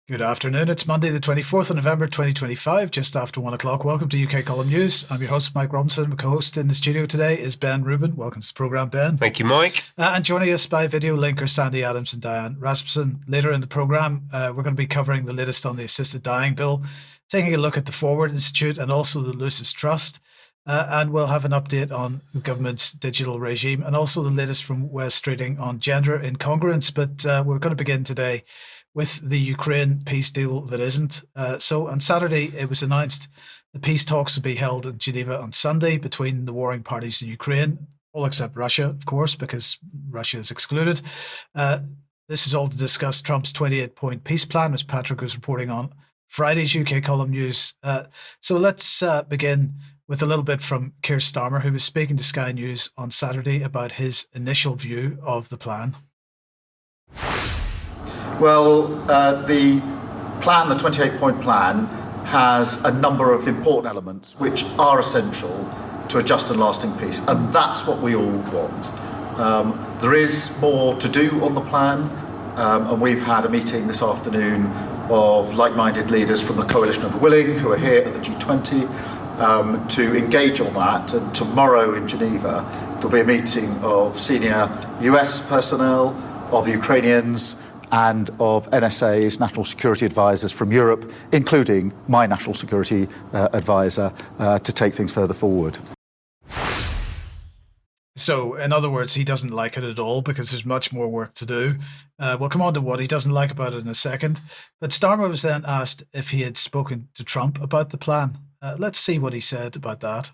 Good afternoon. It's Monday, the 24th of November, 2025, just after 1 o'clock. Welcome to UK Column News. I'm your host, Mike Robinson. My co-host in the studio today is Ben Rubin. Welcome to the programme, Ben. Thank you, Mike. And joining us by video link are Sandi, Adams and Diane Rasmussen. Later in the programme, we're going to be covering the latest on the assisted dying bill, taking a look at the Forward Institute and also the Lucis Trust. And we'll have an update on the government's digital regime and also the latest from Wes Streeting on gender incongruence. But we're going to begin today with the Ukraine peace deal that isn't. So on Saturday, it was announced the peace talks would be held in Geneva on Sunday between the warring parties in Ukraine, all except Russia, of course, because Russia is excluded. This is all to discuss Trump's 28-point peace plan, as Patrick was reporting on Friday's UK Column News. So let's begin with a little bit from Keir Starmer, who was speaking to Sky News on Saturday about his initial view of the plan. Well, the plan, the 28-point plan, has a number of important elements which are essential to a just and lasting peace, and that's what we all want. There is more to do on the plan, and we've had a meeting this afternoon of like-minded leaders from the Coalition of the Willing, who are here at the G20, to engage on that. And tomorrow in Geneva, there'll be a meeting of senior US personnel, of Ukrainians, and of NSA's national security advisors from Europe, including my national security advisor, to take things further forward. So, in other words, he doesn't like it at all because there's much more work to do. We'll come on to what he doesn't like about it in a second. But Starmer was then asked if he had spoken to Trump about the plan. Let's see what he said about that.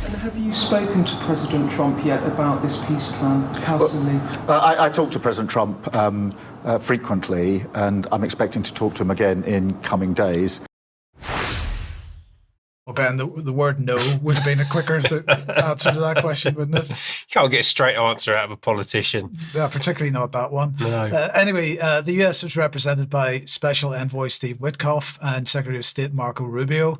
And have you spoken to President Trump yet about this peace plan personally? I talk to President Trump frequently, and I'm expecting to talk to him again in coming days. Well, Ben, the word no would have been a quicker answer to that question, wouldn't it? You can't get a straight answer out of a politician. Yeah, particularly not that one. No. Anyway, the US was represented by Special Envoy Steve Witkoff and Secretary of State Marco Rubio.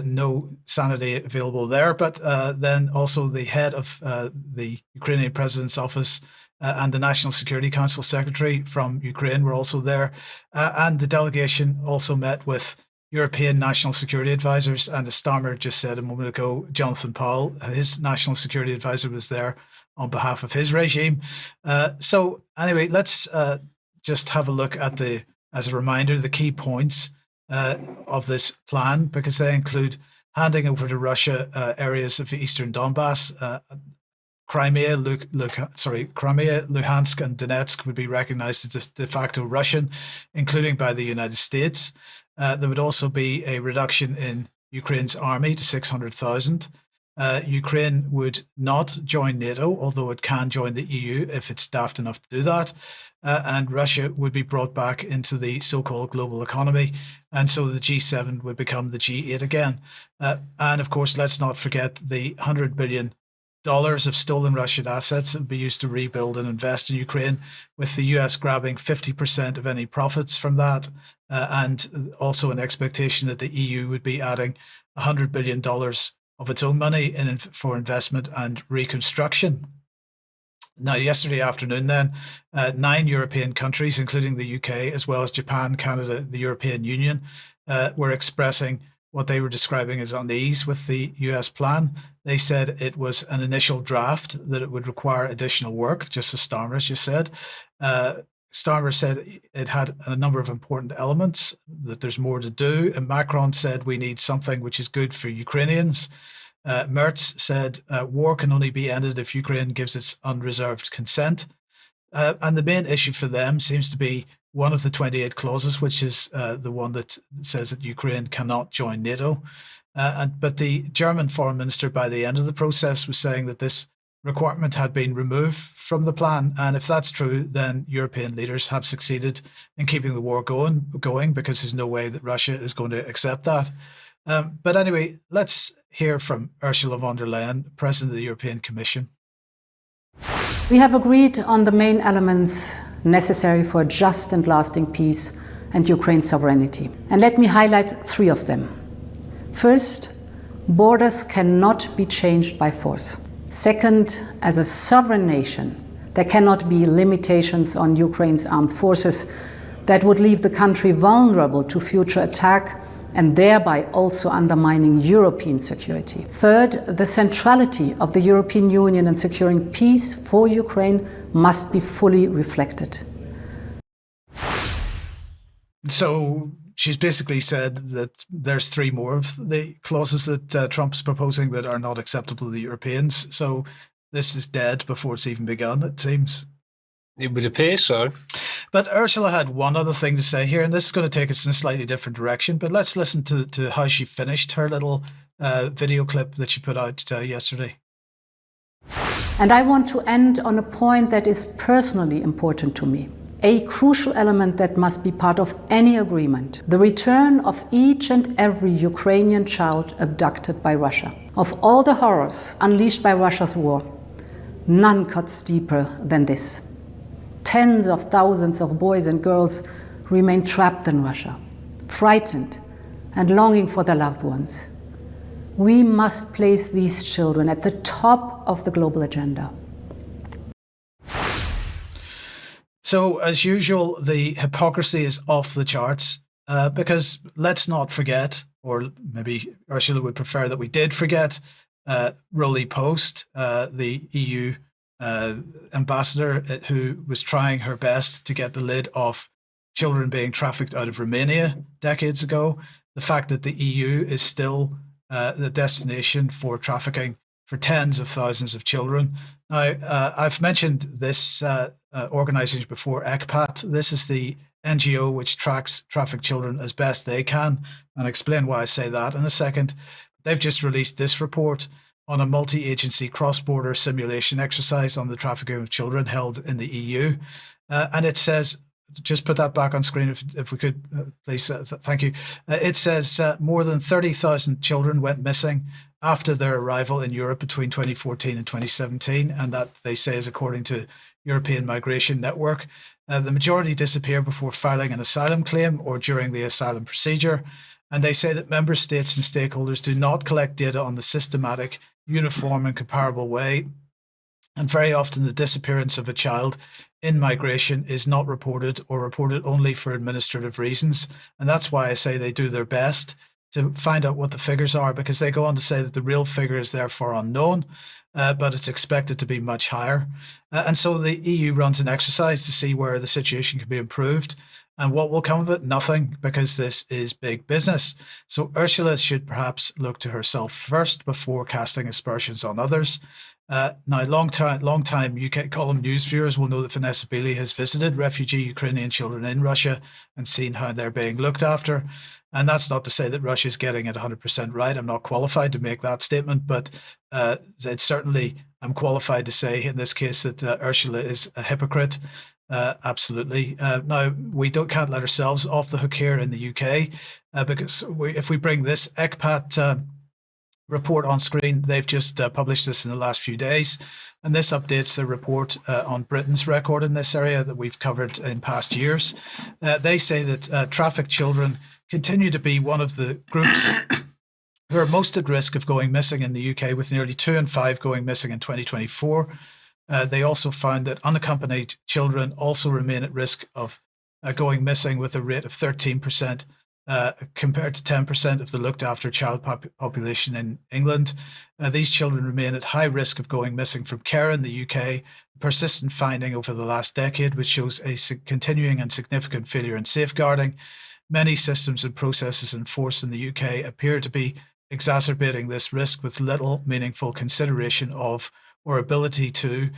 No sanity available there, but then also the head of the Ukrainian President's office and the National Security Council Secretary from Ukraine were also there. And the delegation also met with European national security advisors. And as Starmer just said a moment ago, Jonathan Powell, his national security advisor, was there on behalf of his regime. So anyway, let's just have a look at as a reminder, the key points of this plan, because they include handing over to Russia areas of eastern Donbass. Crimea, Luhansk and Donetsk would be recognized as de facto Russian, including by the United States. There would also be a reduction in Ukraine's army to 600,000. Ukraine would not join NATO, although it can join the EU if it's daft enough to do that. And Russia would be brought back into the so-called global economy. And so the G7 would become the G8 again. And of course, let's not forget the $100 billion of stolen Russian assets that would be used to rebuild and invest in Ukraine, with the US grabbing 50% of any profits from that. And also an expectation that the EU would be adding $100 billion of its own money for investment and reconstruction. Now, yesterday afternoon then, 9 European countries, including the UK, as well as Japan, Canada, the European Union, were expressing what they were describing as unease with the US plan. They said it was an initial draft, that it would require additional work, just as Starmer just said. Starmer said it had a number of important elements, that there's more to do. And Macron said we need something which is good for Ukrainians. Merz said war can only be ended if Ukraine gives its unreserved consent. And the main issue for them seems to be one of the 28 clauses, which is the one that says that Ukraine cannot join NATO. But the German foreign minister, by the end of the process, was saying that this requirement had been removed from the plan. And if that's true, then European leaders have succeeded in keeping the war going, because there's no way that Russia is going to accept that. But anyway, let's hear from Ursula von der Leyen, President of the European Commission. We have agreed on the main elements necessary for just and lasting peace and Ukraine's sovereignty. And let me highlight 3 of them. First, borders cannot be changed by force. Second, as a sovereign nation, there cannot be limitations on Ukraine's armed forces, that would leave the country vulnerable to future attack and thereby also undermining European security. Third, the centrality of the European Union in securing peace for Ukraine must be fully reflected. So she's basically said that there's 3 more of the clauses that Trump's proposing that are not acceptable to the Europeans. So this is dead before it's even begun, it seems. It would appear so. But Ursula had one other thing to say here, and this is going to take us in a slightly different direction. But let's listen to how she finished her little video clip that she put out yesterday. And I want to end on a point that is personally important to me. A crucial element that must be part of any agreement: the return of each and every Ukrainian child abducted by Russia. Of all the horrors unleashed by Russia's war, none cuts deeper than this. Tens of thousands of boys and girls remain trapped in Russia, frightened and longing for their loved ones. We must place these children at the top of the global agenda. So, as usual, the hypocrisy is off the charts because let's not forget, or maybe Ursula would prefer that we did forget, Roly Post, the EU ambassador who was trying her best to get the lid off children being trafficked out of Romania decades ago. The fact that the EU is still the destination for trafficking for tens of thousands of children. Now, I've mentioned this organization before, ECPAT. This is the NGO which tracks trafficked children as best they can, and I'll explain why I say that in a second. They've just released this report on a multi-agency cross-border simulation exercise on the trafficking of children held in the EU. And it says, just put that back on screen if we could, please, thank you. It says more than 30,000 children went missing after their arrival in Europe between 2014 and 2017, and that, they say, is according to European Migration Network. The majority disappear before filing an asylum claim or during the asylum procedure. And they say that member states and stakeholders do not collect data on the systematic, uniform and comparable way. And very often the disappearance of a child in migration is not reported or reported only for administrative reasons. And that's why I say they do their best to find out what the figures are, because they go on to say that the real figure is therefore unknown, but it's expected to be much higher. And so the EU runs an exercise to see where the situation can be improved. And what will come of it? Nothing, because this is big business. So Ursula should perhaps look to herself first before casting aspersions on others. Now, long time UK column news viewers will know that Vanessa Beeley has visited refugee Ukrainian children in Russia and seen how they're being looked after. And that's not to say that Russia is getting it 100% right. I'm not qualified to make that statement, but it's certainly, I'm qualified to say in this case that Ursula is a hypocrite. Absolutely. Now, we can't let ourselves off the hook here in the UK because if we bring this ECPAT report on screen, they've just published this in the last few days, and this updates the report on Britain's record in this area that we've covered in past years. They say that trafficked children continue to be one of the groups who are most at risk of going missing in the UK, with nearly 2 in 5 going missing in 2024. They also found that unaccompanied children also remain at risk of going missing with a rate of 13% compared to 10% of the looked after child population in England. These children remain at high risk of going missing from care in the UK, a persistent finding over the last decade, which shows a continuing and significant failure in safeguarding. Many systems and processes in force in the UK appear to be exacerbating this risk with little meaningful consideration of or ability to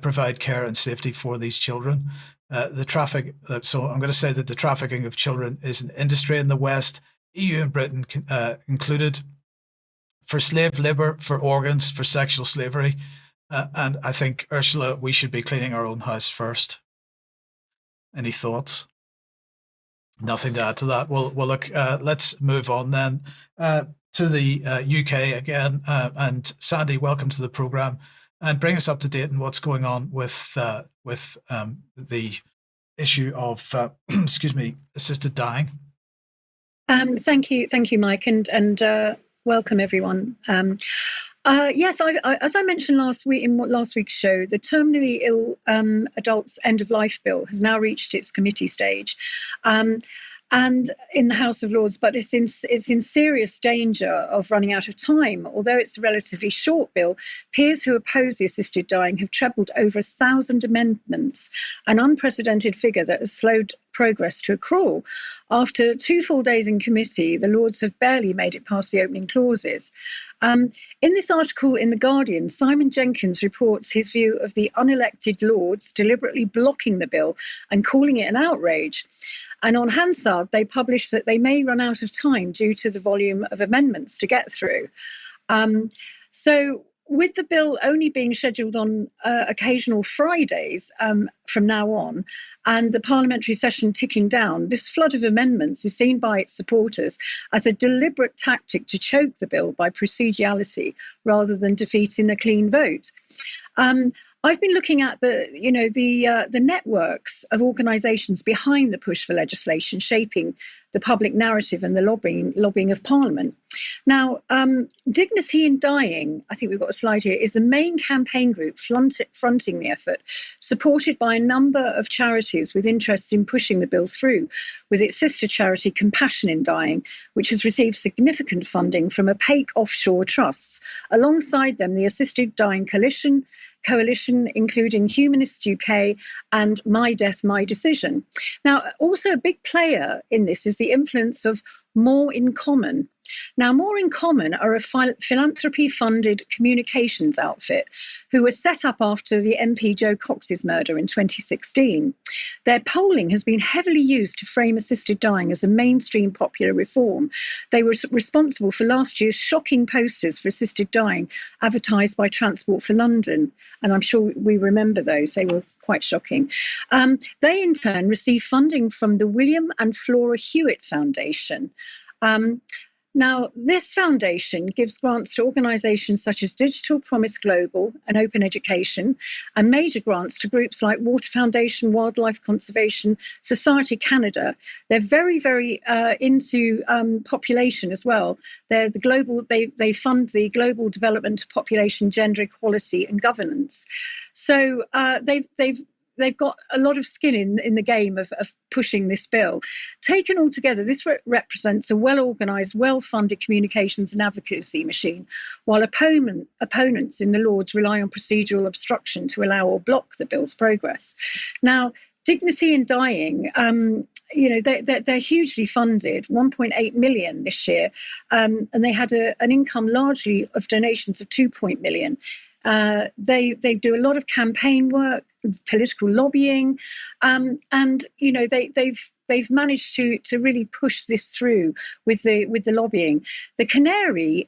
provide care and safety for these children. So I'm going to say that the trafficking of children is an industry in the West, EU and Britain included, for slave labor, for organs, for sexual slavery. And I think, Ursula, we should be cleaning our own house first. Any thoughts? Nothing to add to that. Well, look, let's move on then to the UK again. And Sandi, welcome to the programme. And bring us up to date on what's going on with the issue of assisted dying. Thank you, Mike, and welcome everyone. Yes, as I mentioned last week in last week's show, the terminally ill adults end of life bill has now reached its committee stage, and in the House of Lords, but it's in serious danger of running out of time. Although it's a relatively short bill, peers who oppose the assisted dying have trebled over 1,000 amendments, an unprecedented figure that has slowed progress to a crawl. After 2 full days in committee, the Lords have barely made it past the opening clauses. In this article in The Guardian, Simon Jenkins reports his view of the unelected Lords deliberately blocking the bill and calling it an outrage. And on Hansard, they publish that they may run out of time due to the volume of amendments to get through. So with the bill only being scheduled on occasional Fridays from now on, and the parliamentary session ticking down, this flood of amendments is seen by its supporters as a deliberate tactic to choke the bill by procedurality rather than defeating a clean vote. I've been looking at the networks of organisations behind the push for legislation, shaping the public narrative and the lobbying of Parliament. Now, Dignity in Dying, I think we've got a slide here, is the main campaign group fronting the effort, supported by a number of charities with interests in pushing the bill through, with its sister charity Compassion in Dying, which has received significant funding from opaque offshore trusts. Alongside them, the Assisted Dying Coalition, including Humanists UK and My Death, My Decision. Now, also a big player in this is the influence of More in Common. Now, More in Common are a philanthropy-funded communications outfit who were set up after the MP Jo Cox's murder in 2016. Their polling has been heavily used to frame assisted dying as a mainstream popular reform. They were responsible for last year's shocking posters for assisted dying advertised by Transport for London. And I'm sure we remember those. They were quite shocking. They, in turn, received funding from the William and Flora Hewitt Foundation. Now, this foundation gives grants to organisations such as Digital Promise Global and Open Education, and major grants to groups like Water Foundation, Wildlife Conservation, Society Canada. They're very, very into population as well. They're the global. They fund the global development of population, gender equality, and governance. So they've got a lot of skin in the game of pushing this bill. Taken all together, this represents a well-organised, well-funded communications and advocacy machine, while opponents in the Lords rely on procedural obstruction to allow or block the bill's progress. Now, Dignity in Dying, they're hugely funded, 1.8 million this year, and they had an income largely of donations of 2 million. They do a lot of campaign work, political lobbying, and they've managed to really push this through with the lobbying. The Canary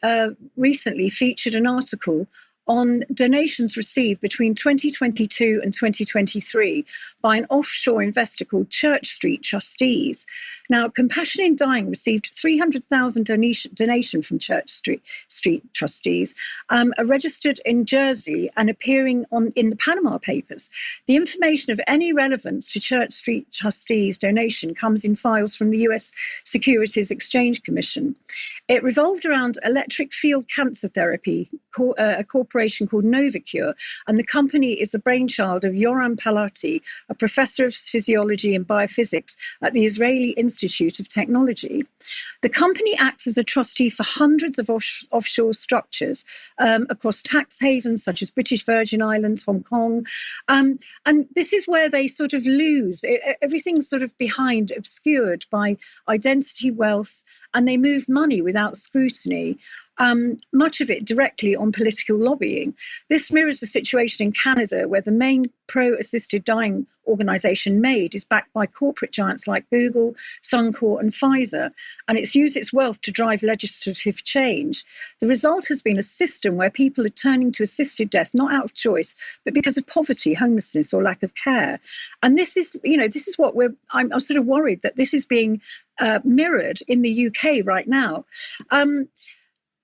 recently featured an article on donations received between 2022 and 2023 by an offshore investor called Church Street Trustees. Now, Compassion in Dying received 300,000 donation from Church Street Trustees, are registered in Jersey and appearing in the Panama Papers. The information of any relevance to Church Street Trustees' donation comes in files from the US Securities Exchange Commission. It revolved around electric field cancer therapy, a corporation called Novacure, and the company is the brainchild of Yoram Palati, a professor of physiology and biophysics at the Israeli Institute of Technology. The company acts as a trustee for hundreds of offshore structures across tax havens such as British Virgin Islands, Hong Kong, and this is where they sort of lose. Everything's sort of behind, obscured by identity, wealth, and they move money without scrutiny. Much of it directly on political lobbying. This mirrors the situation in Canada, where the main pro-assisted dying organisation MAID is backed by corporate giants like Google, Suncor and Pfizer, and it's used its wealth to drive legislative change. The result has been a system where people are turning to assisted death not out of choice, but because of poverty, homelessness or lack of care. And this is what I'm sort of worried that this is being mirrored in the UK right now.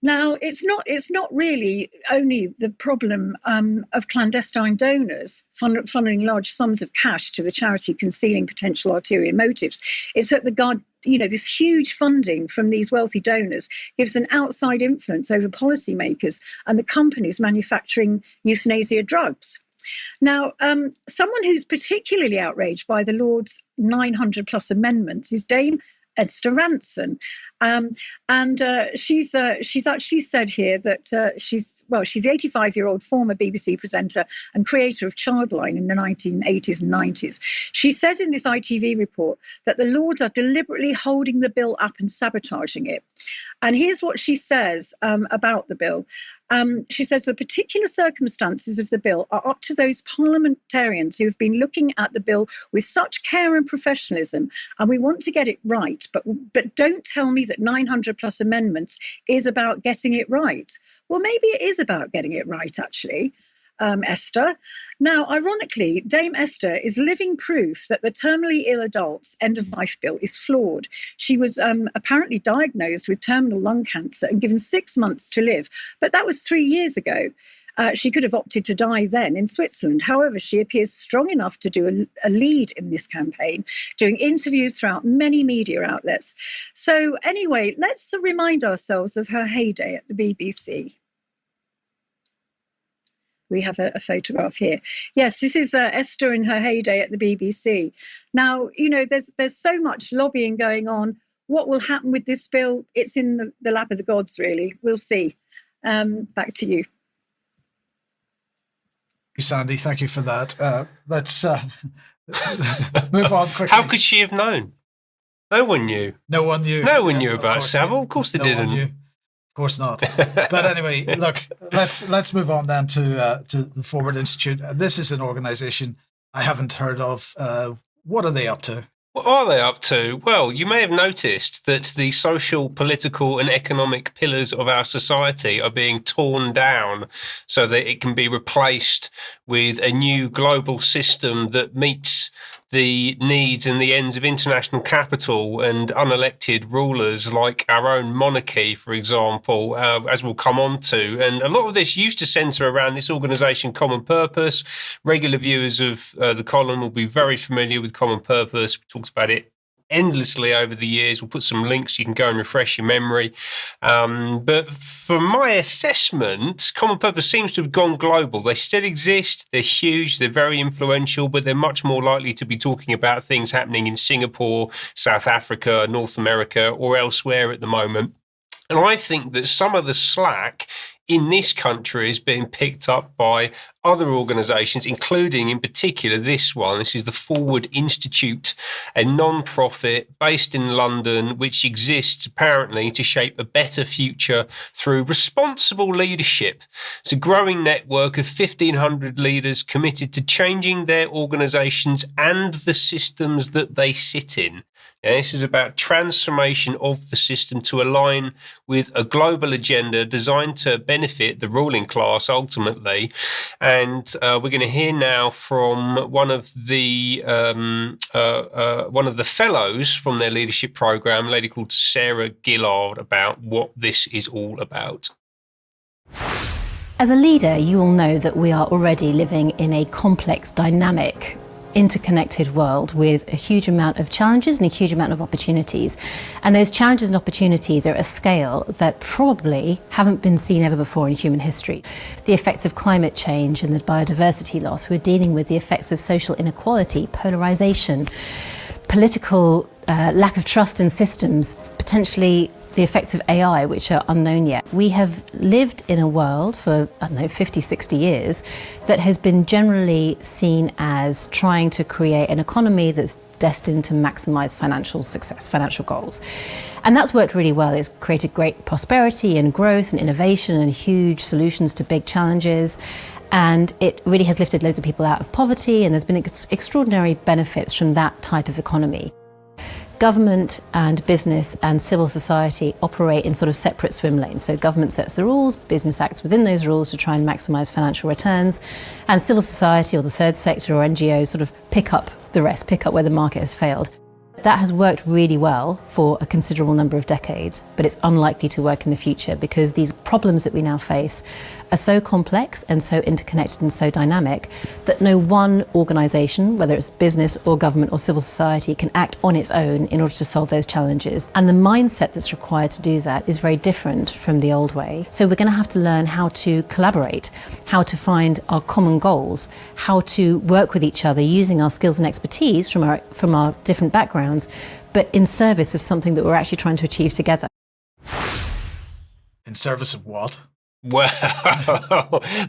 Now, it's not really only the problem of clandestine donors funneling large sums of cash to the charity concealing potential ulterior motives. It's that the this huge funding from these wealthy donors gives an outside influence over policymakers and the companies manufacturing euthanasia drugs. Now, someone who's particularly outraged by the Lord's 900 plus amendments is Dame Esther Rantzen. She's actually said here that she's the 85-year-old former BBC presenter and creator of Childline in the 1980s and 90s. She says in this ITV report that the Lords are deliberately holding the bill up and sabotaging it. And here's what she says about the bill. She says the particular circumstances of the bill are up to those parliamentarians who have been looking at the bill with such care and professionalism, and we want to get it right. But don't tell me that 900 plus amendments is about getting it right. Well, maybe it is about getting it right, actually. Esther. Now, ironically, Dame Esther is living proof that the terminally ill adults end-of-life bill is flawed. She was apparently diagnosed with terminal lung cancer and given 6 months to live, but that was 3 years ago. She could have opted to die then in Switzerland. However, she appears strong enough to do a lead in this campaign, doing interviews throughout many media outlets. So anyway, let's remind ourselves of her heyday at the BBC. We have a photograph here. Yes, this is Esther in her heyday at the BBC. Now, there's so much lobbying going on. What will happen with this bill? It's in the lap of the gods, really. We'll see. Back to you. Sandi, thank you for that. Let's move on quickly. How could she have known? No one knew. No one knew. No one knew about Savile. Of course they didn't. Of course not. But anyway, look, let's move on then to the Forward Institute. This is an organisation I haven't heard of. What are they up to? What are they up to? Well, you may have noticed that the social, political and economic pillars of our society are being torn down so that it can be replaced with a new global system that meets the needs and the ends of international capital and unelected rulers like our own monarchy, for example, as we'll come on to. And a lot of this used to centre around this organisation, Common Purpose. Regular viewers of the column will be very familiar with Common Purpose. We talked about it endlessly over the years. We'll put some links. You can go and refresh your memory. But for my assessment, Common Purpose seems to have gone global. They still exist. They're huge. They're very influential, but they're much more likely to be talking about things happening in Singapore, South Africa, North America, or elsewhere at the moment. And I think that some of the slack in this country is being picked up by other organisations, including in particular this one. This is the Forward Institute, a non-profit based in London, which exists apparently to shape a better future through responsible leadership. It's a growing network of 1,500 leaders committed to changing their organisations and the systems that they sit in. Yeah, this is about transformation of the system to align with a global agenda designed to benefit the ruling class ultimately. And we're going to hear now from one of the fellows from their leadership program, a lady called Sarah Gillard, about what this is all about. As a leader, you will know that we are already living in a complex, dynamic, interconnected world with a huge amount of challenges and a huge amount of opportunities. And those challenges and opportunities are at a scale that probably haven't been seen ever before in human history. The effects of climate change and the biodiversity loss. We're dealing with the effects of social inequality, polarization, political lack of trust in systems, potentially the effects of AI, which are unknown yet. We have lived in a world for, 50, 60 years that has been generally seen as trying to create an economy that's destined to maximize financial success, financial goals. And that's worked really well. It's created great prosperity and growth and innovation and huge solutions to big challenges. And it really has lifted loads of people out of poverty, and there's been extraordinary benefits from that type of economy. Government and business and civil society operate in sort of separate swim lanes. So government sets the rules, business acts within those rules to try and maximize financial returns, and civil society or the third sector or NGOs sort of pick up the rest, pick up where the market has failed. That has worked really well for a considerable number of decades, but it's unlikely to work in the future because these problems that we now face are so complex and so interconnected and so dynamic that no one organisation, whether it's business or government or civil society, can act on its own in order to solve those challenges. And the mindset that's required to do that is very different from the old way. So we're going to have to learn how to collaborate, how to find our common goals, how to work with each other using our skills and expertise from our different backgrounds, but in service of something that we're actually trying to achieve together. In service of what? Well,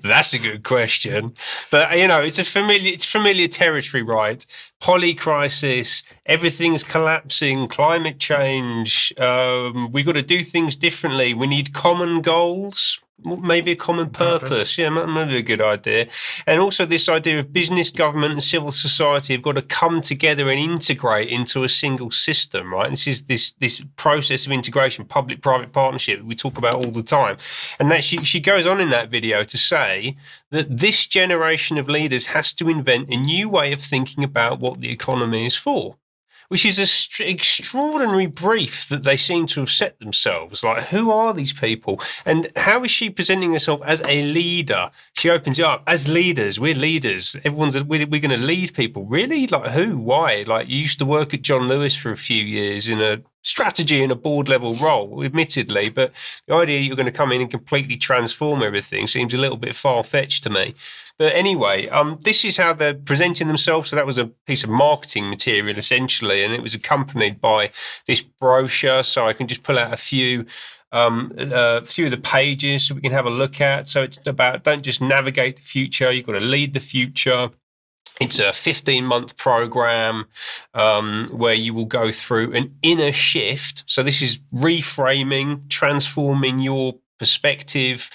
that's a good question. But, it's familiar territory, right? Polycrisis, everything's collapsing, climate change. We've got to do things differently. We need common goals. Maybe a common purpose. Yeah, maybe a good idea. And also this idea of business, government and civil society have got to come together and integrate into a single system, right? This is this process of integration, public-private partnership that we talk about all the time. And that she goes on in that video to say that this generation of leaders has to invent a new way of thinking about what the economy is for, which is an extraordinary brief that they seem to have set themselves. Like, who are these people? And how is she presenting herself as a leader? She opens it up as leaders. We're leaders. We're going to lead people. Really? Like, who? Why? Like, you used to work at John Lewis for a few years in a strategy in a board level role, admittedly, but the idea you're going to come in and completely transform everything seems a little bit far-fetched to me. But anyway, this is how they're presenting themselves. So that was a piece of marketing material, essentially, and it was accompanied by this brochure. So I can just pull out a few of the pages so we can have a look at. So it's about, don't just navigate the future, you've got to lead the future. It's a 15-month program where you will go through an inner shift. So this is reframing, transforming your perspective,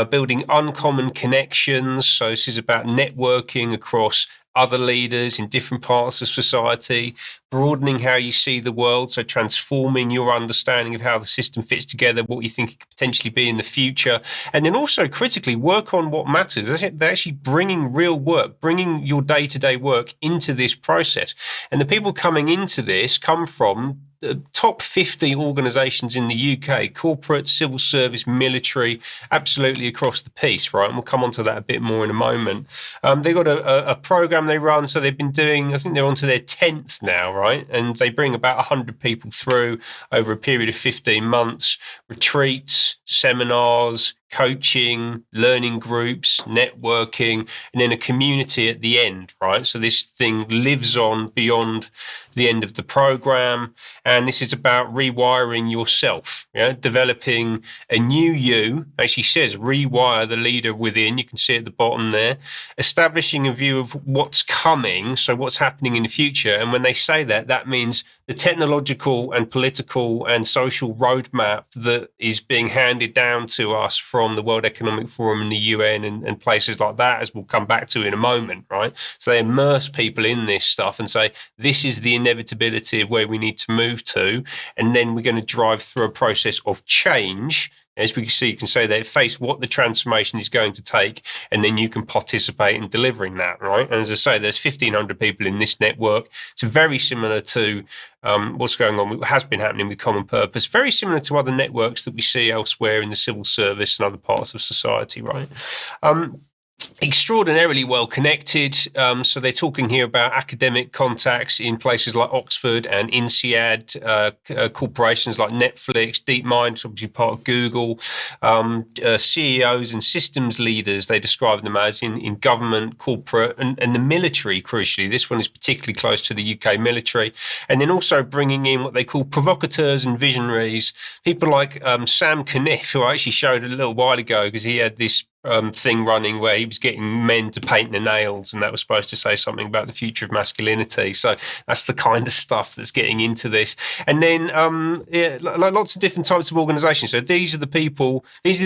building uncommon connections. So this is about networking across other leaders in different parts of society, broadening how you see the world, so transforming your understanding of how the system fits together, what you think it could potentially be in the future, and then also critically work on what matters. They're actually bringing real work, bringing your day-to-day work into this process. And the people coming into this come from the top 50 organisations in the UK, corporate, civil service, military, absolutely across the piece, right? And we'll come on to that a bit more in a moment. They've got a programme they run, so they've been doing, I think they're on to their 10th now, right? And they bring about 100 people through over a period of 15 months, retreats, seminars, coaching, learning groups, networking, and then a community at the end, right? So this thing lives on beyond the end of the program. And this is about rewiring yourself, developing a new you. As she says, rewire the leader within. You can see at the bottom there, establishing a view of what's coming, so what's happening in the future. And when they say that, that means the technological and political and social roadmap that is being handed down to us from the World Economic Forum and the UN and places like that, as we'll come back to in a moment, right? So they immerse people in this stuff and say, this is the inevitability of where we need to move to. And then we're going to drive through a process of change. As we can see, you can say that face what the transformation is going to take, and then you can participate in delivering that, right? And as I say, there's 1,500 people in this network. It's very similar to what's going on, has been happening with Common Purpose, very similar to other networks that we see elsewhere in the civil service and other parts of society, right? Extraordinarily well connected. So they're talking here about academic contacts in places like Oxford and INSEAD, corporations like Netflix, DeepMind, obviously part of Google, CEOs and systems leaders, they describe them as in government, corporate, and the military, crucially. This one is particularly close to the UK military. And then also bringing in what they call provocateurs and visionaries, people like Sam Kniff, who I actually showed a little while ago because he had this thing running where he was getting men to paint their nails, and that was supposed to say something about the future of masculinity. So that's the kind of stuff that's getting into this. And then lots of different types of organizations. So these are the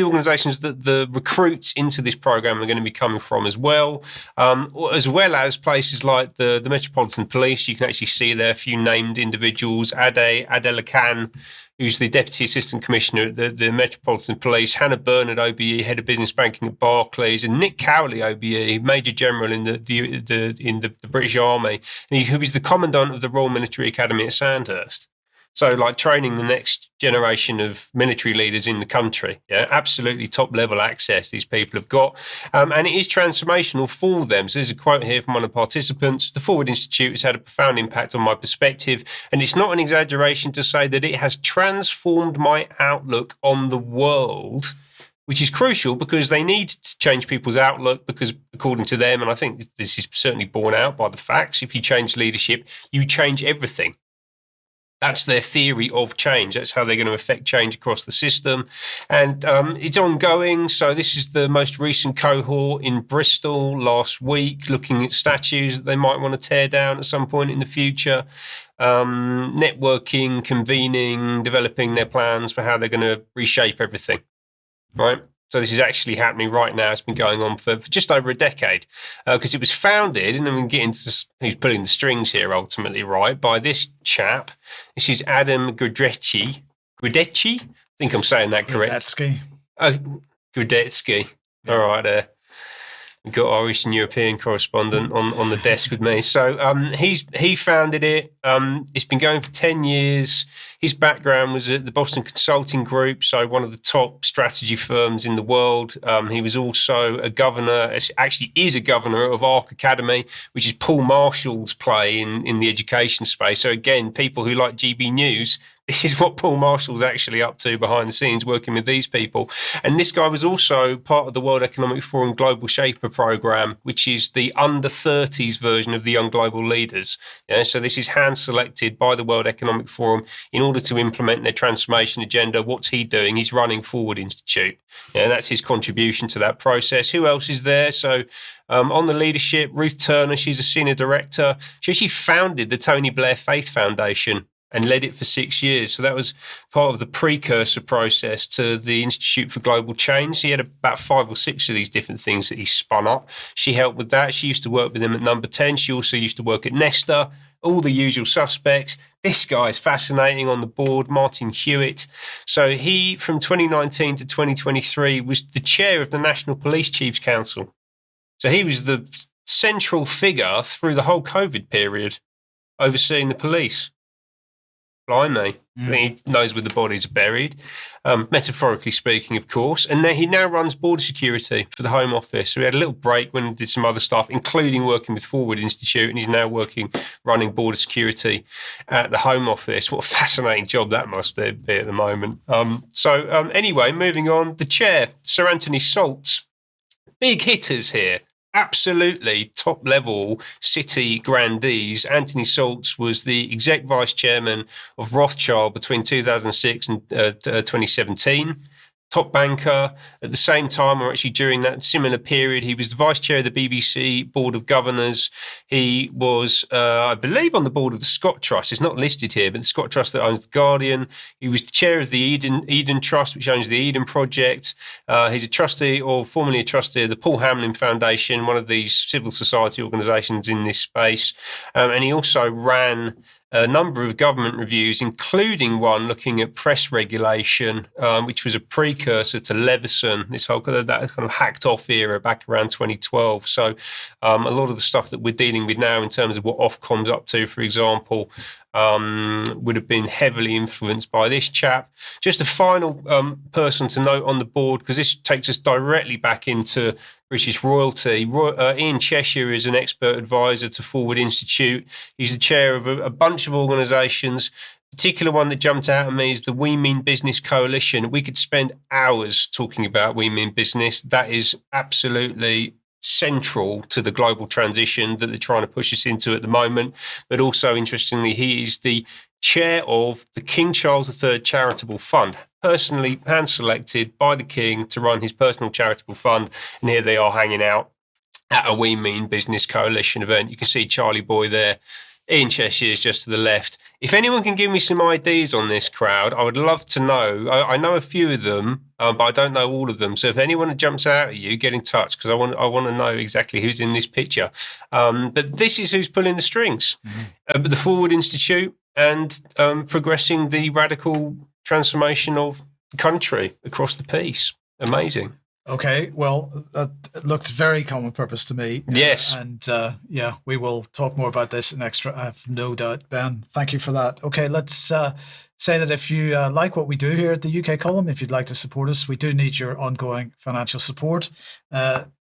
organizations that the recruits into this program are going to be coming from as well as places like the Metropolitan Police. You can actually see there a few named individuals, Adela Khan, who's the Deputy Assistant Commissioner at the Metropolitan Police, Hannah Bernard, OBE, Head of Business Banking at Barclays, and Nick Cowley, OBE, Major General in the British Army, and who was the Commandant of the Royal Military Academy at Sandhurst. So, like, training the next generation of military leaders in the country. Yeah, absolutely top-level access these people have got. And it is transformational for them. So there's a quote here from one of the participants. The Forward Institute has had a profound impact on my perspective, and it's not an exaggeration to say that it has transformed my outlook on the world, which is crucial because they need to change people's outlook because, according to them, and I think this is certainly borne out by the facts, if you change leadership, you change everything. That's their theory of change. That's how they're going to affect change across the system. And it's ongoing. So this is the most recent cohort in Bristol last week, looking at statues that they might want to tear down at some point in the future. Networking, convening, developing their plans for how they're going to reshape everything, right? So this is actually happening right now. It's been going on for just over a decade because it was founded, and then we can get into who's pulling the strings here ultimately, right, by this chap. This is Adam Gudetsky. I think I'm saying that correct. Gudetsky. Oh, Gudetsky. Yeah. All right, there. We've got our Eastern European correspondent on the desk with me. So he founded it. It's been going for 10 years. His background was at the Boston Consulting Group, so one of the top strategy firms in the world. He was also a governor, actually is a governor of Arc Academy, which is Paul Marshall's play in the education space. So again, people who like GB News, this is what Paul Marshall's actually up to behind the scenes, working with these people. And this guy was also part of the World Economic Forum Global Shaper program, which is the under-30s version of the Young Global Leaders. Yeah, so this is hand-selected by the World Economic Forum in order to implement their transformation agenda. What's he doing? He's running Forward Institute. Yeah, that's his contribution to that process. Who else is there? So on the leadership, Ruth Turner, she's a senior director. She actually founded the Tony Blair Faith Foundation and led it for 6 years. So that was part of the precursor process to the Institute for Global Change. He had about 5 or 6 of these different things that he spun up. She helped with that. She used to work with him at Number 10. She also used to work at Nesta, all the usual suspects. This guy's fascinating on the board, Martin Hewitt. So he, from 2019 to 2023, was the chair of the National Police Chiefs Council. So he was the central figure through the whole COVID period, overseeing the police. Blimey. I think he knows where the bodies are buried, metaphorically speaking, of course. And then he now runs border security for the Home Office. So he had a little break when he did some other stuff, including working with Forward Institute, and he's now running border security at the Home Office. What a fascinating job that must be at the moment. Anyway, moving on. The chair, Sir Anthony Saltz. Big hitters here. Absolutely top-level city grandees. Anthony Saltz was the exec vice chairman of Rothschild between 2006 and 2017. Top banker. At the same time, or actually during that similar period, he was the vice chair of the BBC Board of Governors. He was, I believe, on the board of the Scott Trust. It's not listed here, but the Scott Trust that owns The Guardian. He was the chair of the Eden Trust, which owns the Eden Project. He's formerly a trustee of the Paul Hamlin Foundation, one of these civil society organisations in this space. And he also ran a number of government reviews, including one looking at press regulation, which was a precursor to Leveson, this whole that kind of hacked off era back around 2012. So a lot of the stuff that we're dealing with now in terms of what Ofcom's up to, for example, would have been heavily influenced by this chap. Just a final person to note on the board, because this takes us directly back into British royalty. Ian Cheshire is an expert advisor to Forward Institute. He's the chair of a bunch of organisations. The particular one that jumped out at me is the We Mean Business Coalition. We could spend hours talking about We Mean Business. That is absolutely central to the global transition that they're trying to push us into at the moment. But also, interestingly, he is the chair of the King Charles III Charitable Fund, personally hand-selected by the King to run his personal charitable fund. And here they are hanging out at a We Mean Business Coalition event. You can see Charlie Boy there. Ian Cheshire is just to the left. If anyone can give me some ideas on this crowd, I would love to know. I know a few of them, but I don't know all of them. So if anyone jumps out at you, get in touch, because I want to know exactly who's in this picture. But this is who's pulling the strings. The Forward Institute and progressing the radical transformation of the country across the piece. Amazing. Okay, well, it looked very common purpose to me. Yes. And yeah, we will talk more about this in extra, I have no doubt. Ben, thank you for that. Okay, let's say that if you like what we do here at the UK Column, if you'd like to support us, we do need your ongoing financial support.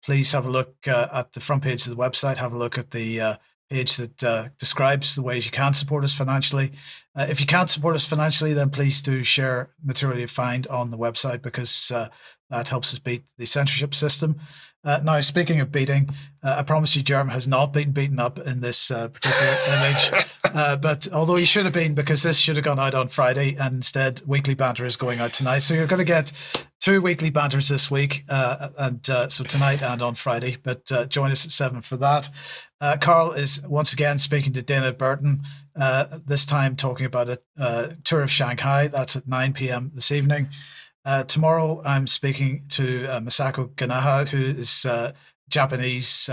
Please have a look at the front page of the website, have a look at the page that describes the ways you can support us financially. If you can't support us financially, then please do share material you find on the website, because that helps us beat the censorship system. Now, speaking of beating, I promise you Jerm has not been beaten up in this particular image. But although he should have been, because this should have gone out on Friday, and instead Weekly Banter is going out tonight. So you're going to get 2 weekly banters this week, so tonight and on Friday. But join us at 7 for that. Carl is once again speaking to Dana Burton, this time talking about a tour of Shanghai. That's at 9 p.m. this evening. Tomorrow, I'm speaking to Masako Ganaha, who is Japanese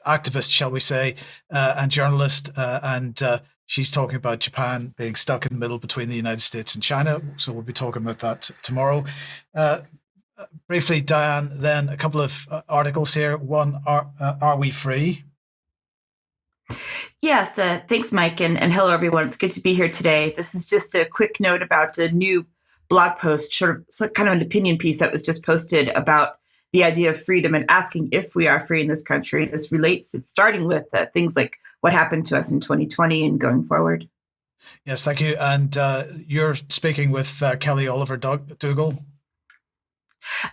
activist, shall we say, and journalist. And she's talking about Japan being stuck in the middle between the United States and China. So we'll be talking about that tomorrow. Briefly, Diane, then a couple of articles here. One, are we free? Yes, thanks, Mike, and hello, everyone. It's good to be here today. This is just a quick note about a new blog post, kind of an opinion piece that was just posted about the idea of freedom and asking if we are free in this country. This relates, it's starting with things like what happened to us in 2020 and going forward. Yes, thank you. And you're speaking with Kelly Oliver Dougal.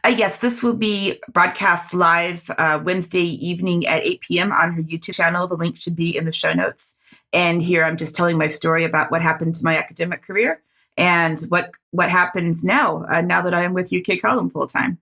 Yes, this will be broadcast live Wednesday evening at 8 p.m. on her YouTube channel. The link should be in the show notes. And here I'm just telling my story about what happened to my academic career and what happens now that I am with UK Column full time.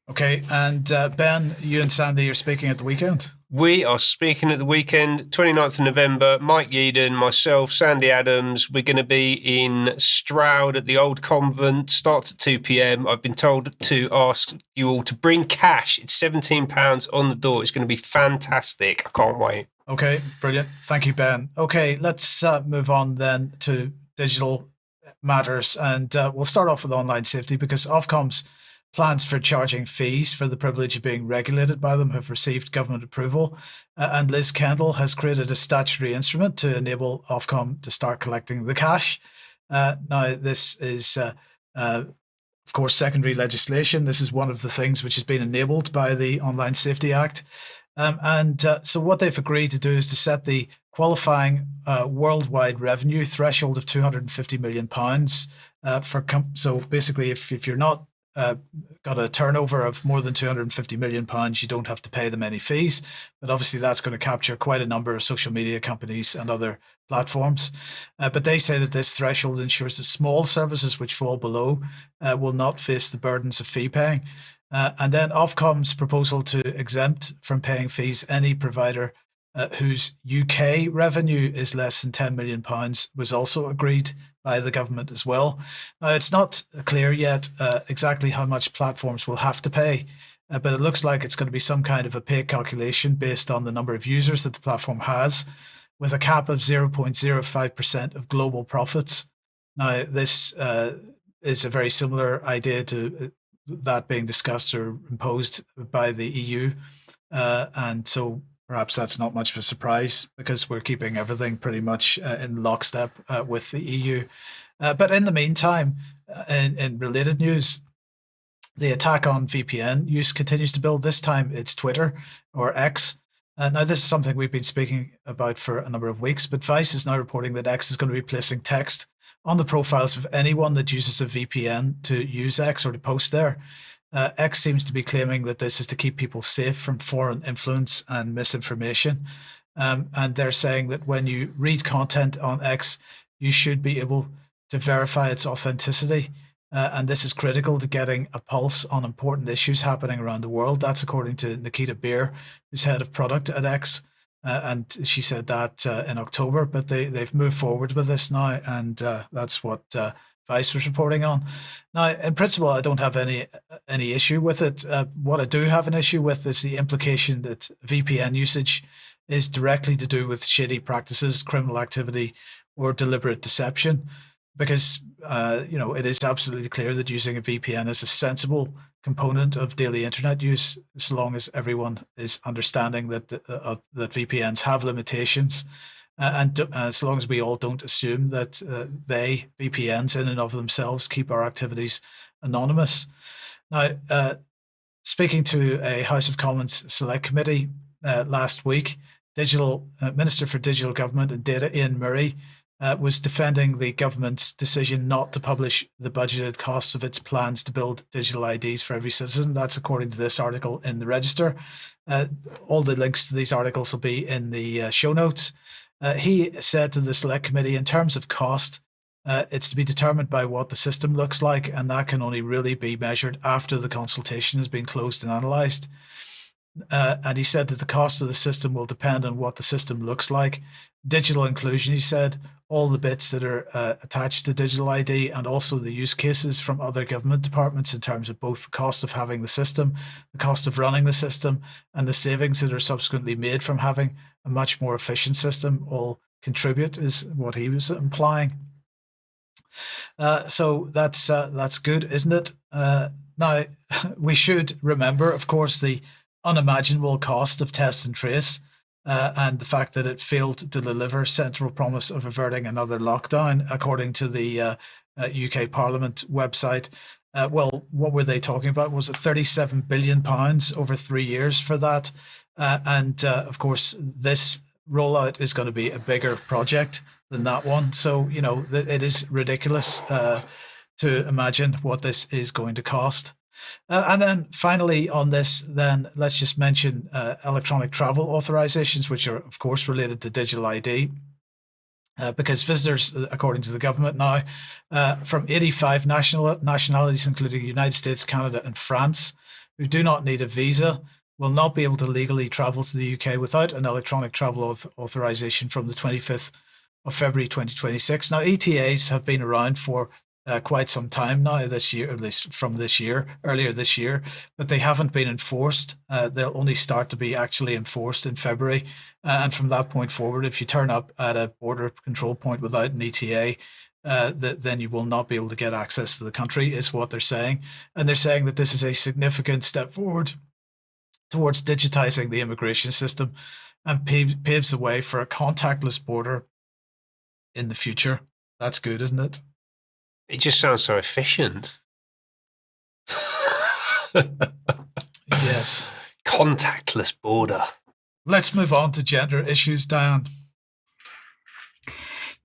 Okay, and Ben, you and Sandi are speaking at the weekend. We are speaking at the weekend, 29th of November. Mike Yeadon, myself, Sandi Adams. We're going to be in Stroud at the Old Convent. Starts at 2 p.m. I've been told to ask you all to bring cash. It's £17 on the door. It's going to be fantastic. I can't wait. Okay, brilliant. Thank you, Ben. Okay, let's move on then to digital matters. And we'll start off with online safety, because Ofcom's plans for charging fees for the privilege of being regulated by them have received government approval. And Liz Kendall has created a statutory instrument to enable Ofcom to start collecting the cash. Now, this is, of course, secondary legislation. This is one of the things which has been enabled by the Online Safety Act. So what they've agreed to do is to set the qualifying worldwide revenue threshold of £250 million. So basically, if you're not got a turnover of more than £250 million, you don't have to pay them any fees. But obviously that's going to capture quite a number of social media companies and other platforms. But they say that this threshold ensures that small services which fall below will not face the burdens of fee paying. And then Ofcom's proposal to exempt from paying fees any provider whose UK revenue is less than £10 million was also agreed by the government as well. Now, it's not clear yet exactly how much platforms will have to pay, but it looks like it's going to be some kind of a pay calculation based on the number of users that the platform has, with a cap of 0.05% of global profits. Now, this is a very similar idea to that being discussed or imposed by the EU. And so perhaps that's not much of a surprise, because we're keeping everything pretty much in lockstep with the EU. But in the meantime, in related news, the attack on VPN use continues to build. This time it's Twitter, or X. Now, this is something we've been speaking about for a number of weeks, but Vice is now reporting that X is going to be placing text on the profiles of anyone that uses a VPN to use X or to post there. X seems to be claiming that this is to keep people safe from foreign influence and misinformation. And they're saying that when you read content on X, you should be able to verify its authenticity. And this is critical to getting a pulse on important issues happening around the world. That's according to Nikita Beer, who's head of product at X. And she said that in October, but they've moved forward with this now. And that's what Vice was reporting on. Now, in principle, I don't have any issue with it. What I do have an issue with is the implication that VPN usage is directly to do with shady practices, criminal activity, or deliberate deception. because it is absolutely clear that using a VPN is a sensible component of daily internet use, as long as everyone is understanding that that VPNs have limitations, and as long as we all don't assume that VPNs in and of themselves keep our activities anonymous. Now, speaking to a House of Commons Select Committee last week, Minister for Digital Government and Data Ian Murray was defending the government's decision not to publish the budgeted costs of its plans to build digital IDs for every citizen. That's according to this article in the Register. All the links to these articles will be in the show notes. He said to the Select Committee, in terms of cost, it's to be determined by what the system looks like, and that can only really be measured after the consultation has been closed and analysed. And he said that the cost of the system will depend on what the system looks like. Digital inclusion, he said, all the bits that are attached to digital ID, and also the use cases from other government departments in terms of both the cost of having the system, the cost of running the system, and the savings that are subsequently made from having a much more efficient system all contribute, is what he was implying. So that's good, isn't it? Now, we should remember, of course, the unimaginable cost of test and trace, and the fact that it failed to deliver central promise of averting another lockdown, according to the UK Parliament website. Well, what were they talking about? Was it £37 billion over 3 years for that? And of course, this rollout is going to be a bigger project than that one. So, it is ridiculous to imagine what this is going to cost. And then finally on this, then let's just mention electronic travel authorizations, which are, of course, related to digital ID. Because visitors, according to the government now, from 85 nationalities, including the United States, Canada, and France, who do not need a visa, will not be able to legally travel to the UK without an electronic travel authorization from the 25th of February 2026. Now, ETAs have been around for quite some time now, this year, at least from earlier this year, but they haven't been enforced. They'll only start to be actually enforced in February. And from that point forward, if you turn up at a border control point without an ETA, then you will not be able to get access to the country, is what they're saying. And they're saying that this is a significant step forward towards digitizing the immigration system and paves the way for a contactless border in the future. That's good, isn't it? It just sounds so efficient. Yes. Contactless border. Let's move on to gender issues, Diane.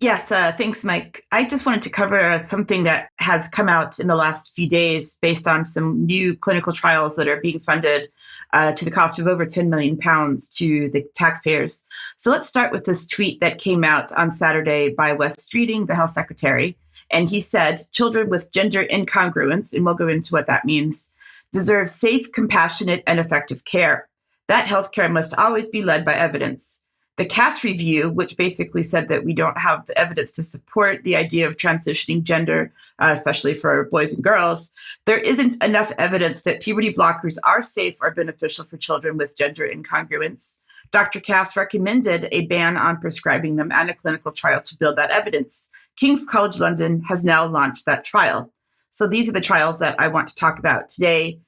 Yes, thanks, Mike. I just wanted to cover something that has come out in the last few days based on some new clinical trials that are being funded to the cost of over £10 million to the taxpayers. So let's start with this tweet that came out on Saturday by Wes Streeting, the health secretary. And he said, children with gender incongruence, and we'll go into what that means, deserve safe, compassionate, and effective care. That healthcare must always be led by evidence. The Cass review, which basically said that we don't have evidence to support the idea of transitioning gender, especially for boys and girls, there isn't enough evidence that puberty blockers are safe or beneficial for children with gender incongruence. Dr. Cass recommended a ban on prescribing them and a clinical trial to build that evidence. King's College London has now launched that trial. So these are the trials that I want to talk about today.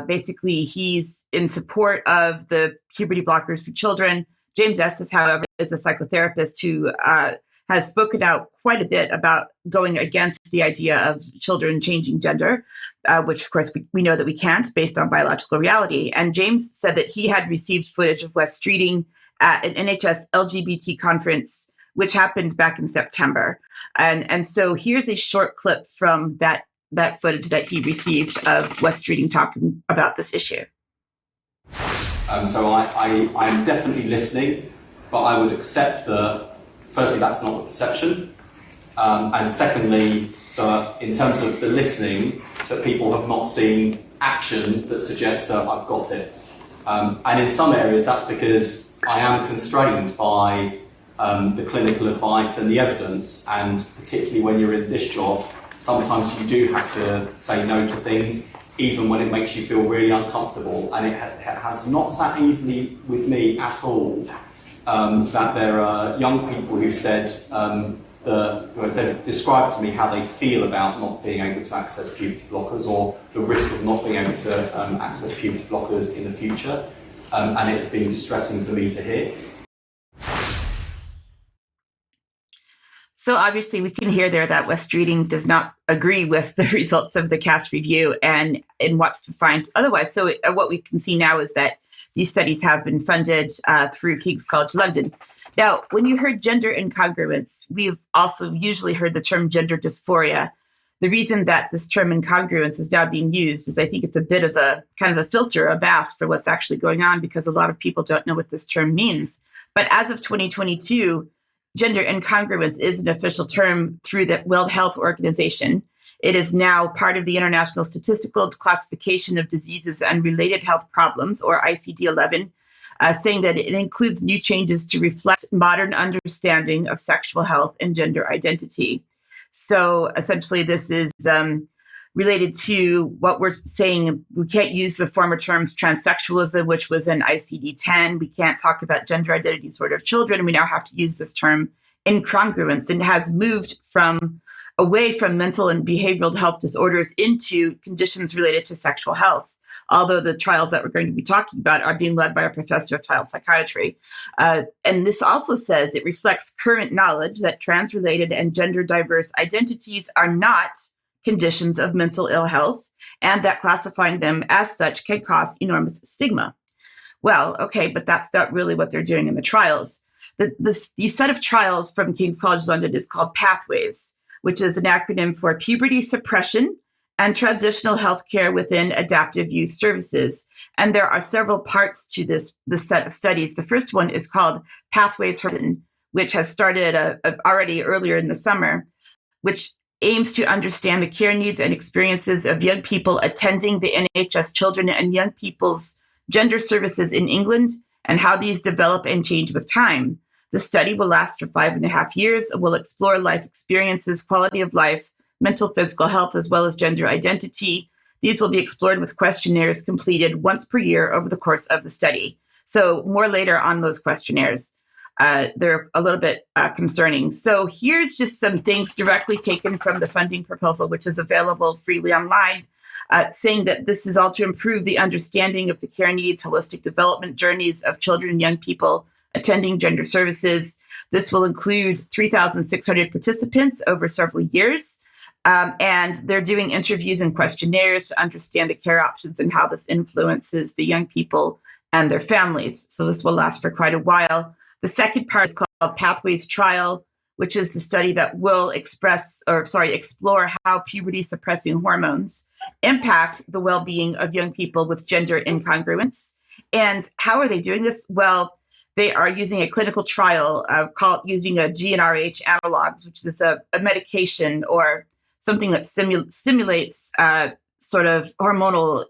Basically, he's in support of the puberty blockers for children. James Estes, however, is a psychotherapist who has spoken out quite a bit about going against the idea of children changing gender, which, of course, we know that we can't based on biological reality. And James said that he had received footage of Wes Streeting at an NHS LGBT conference, which happened back in September. And so here's a short clip from that footage that he received of Wes Streeting talking about this issue. So I'm definitely listening, but I would accept that, firstly, that's not the perception. And secondly, that in terms of the listening, that people have not seen action that suggests that I've got it. And in some areas, that's because I am constrained by the clinical advice and the evidence, and particularly when you're in this job, sometimes you do have to say no to things, even when it makes you feel really uncomfortable. And it has not sat easily with me at all that there are young people who said, they've described to me how they feel about not being able to access puberty blockers or the risk of not being able to access puberty blockers in the future. And it's been distressing for me to hear. So obviously we can hear there that West Reading does not agree with the results of the CAST review and wants to find otherwise. So what we can see now is that these studies have been funded through King's College London. Now, when you heard gender incongruence, we've also usually heard the term gender dysphoria. The reason that this term incongruence is now being used is I think it's a bit of a kind of a filter, a mask for what's actually going on, because a lot of people don't know what this term means. But as of 2022, gender incongruence is an official term through the World Health Organization. It is now part of the International Statistical Classification of Diseases and Related Health Problems, or ICD-11, saying that it includes new changes to reflect modern understanding of sexual health and gender identity. So essentially, this is related to what we're saying. We can't use the former terms transsexualism, which was in ICD-10. We can't talk about gender identity disorder of children. We now have to use this term incongruence, and has moved away from mental and behavioral health disorders into conditions related to sexual health. Although the trials that we're going to be talking about are being led by a professor of child psychiatry. And this also says it reflects current knowledge that trans-related and gender-diverse identities are not conditions of mental ill health, and that classifying them as such can cause enormous stigma. Well, okay, but that's not really what they're doing in the trials. The set of trials from King's College London is called Pathways, which is an acronym for Puberty Suppression and Transitional Healthcare within Adaptive Youth Services. And there are several parts to this set of studies. The first one is called Pathways, which has started already earlier in the summer, which aims to understand the care needs and experiences of young people attending the NHS Children and Young People's Gender Services in England and how these develop and change with time. The study will last for 5.5 years and will explore life experiences, quality of life, mental, physical health, as well as gender identity. These will be explored with questionnaires completed once per year over the course of the study. So more later on those questionnaires. They're a little bit concerning. So here's just some things directly taken from the funding proposal, which is available freely online, saying that this is all to improve the understanding of the care needs, holistic development journeys of children and young people attending gender services. This will include 3,600 participants over several years. And they're doing interviews and questionnaires to understand the care options and how this influences the young people and their families. So this will last for quite a while. The second part is called Pathways Trial, which is the study that will explore how puberty-suppressing hormones impact the well-being of young people with gender incongruence. And how are they doing this? Well, they are using a clinical trial using a GnRH analogs, which is a medication or something that stimulates sort of hormonal